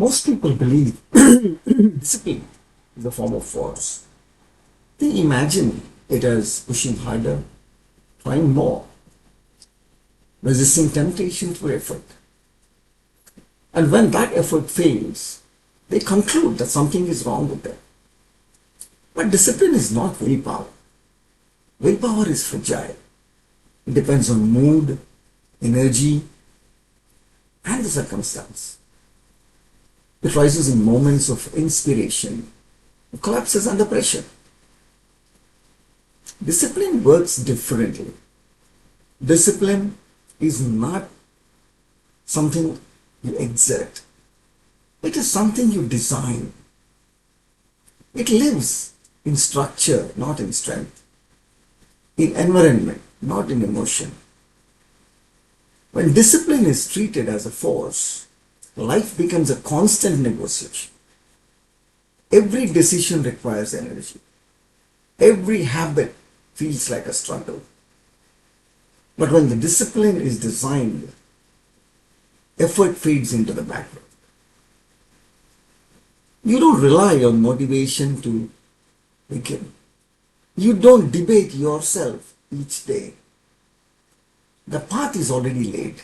Most people believe discipline is a form of force. They imagine it as pushing harder, trying more, resisting temptation through effort. And when that effort fails, they conclude that something is wrong with them. But discipline is not willpower. Willpower is fragile. It depends on mood, energy, and the circumstance. It rises in moments of inspiration, it collapses under pressure. Discipline works differently. Discipline is not something you exert. It is something you design. It lives in structure, not in strength, in environment, not in emotion. When discipline is treated as a force, life becomes a constant negotiation. Every decision requires energy. Every habit feels like a struggle. But when the discipline is designed, effort fades into the background. You don't rely on motivation to begin. You don't debate yourself each day. The path is already laid.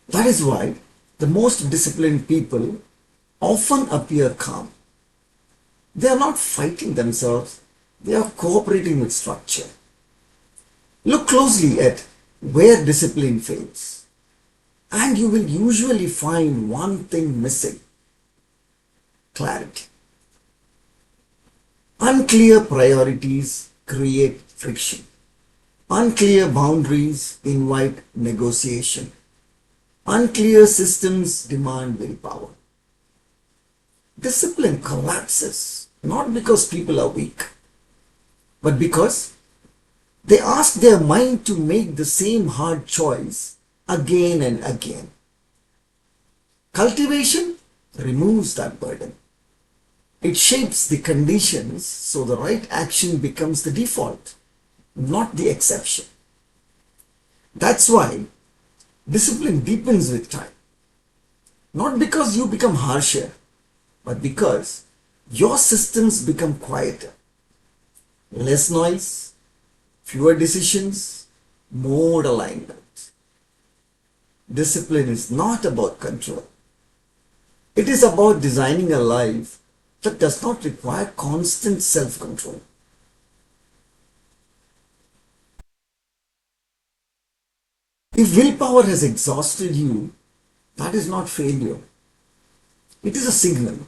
That is why the most disciplined people often appear calm. They are not fighting themselves, they are cooperating with structure. Look closely at where discipline fails, and you will usually find one thing missing: clarity. Unclear priorities create friction. Unclear boundaries invite negotiation. Unclear systems demand willpower. Discipline collapses not because people are weak, but because they ask their mind to make the same hard choice again and again. Cultivation removes that burden. It shapes the conditions so the right action becomes the default, not the exception. That's why discipline deepens with time. Not because you become harsher, but because your systems become quieter. Less noise, fewer decisions, more alignment. Discipline is not about control. It is about designing a life that does not require constant self-control. If willpower has exhausted you, that is not failure. It is a signal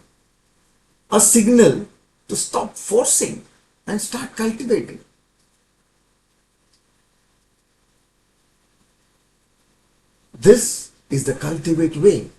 to stop forcing and start cultivating. This is the cultivate way.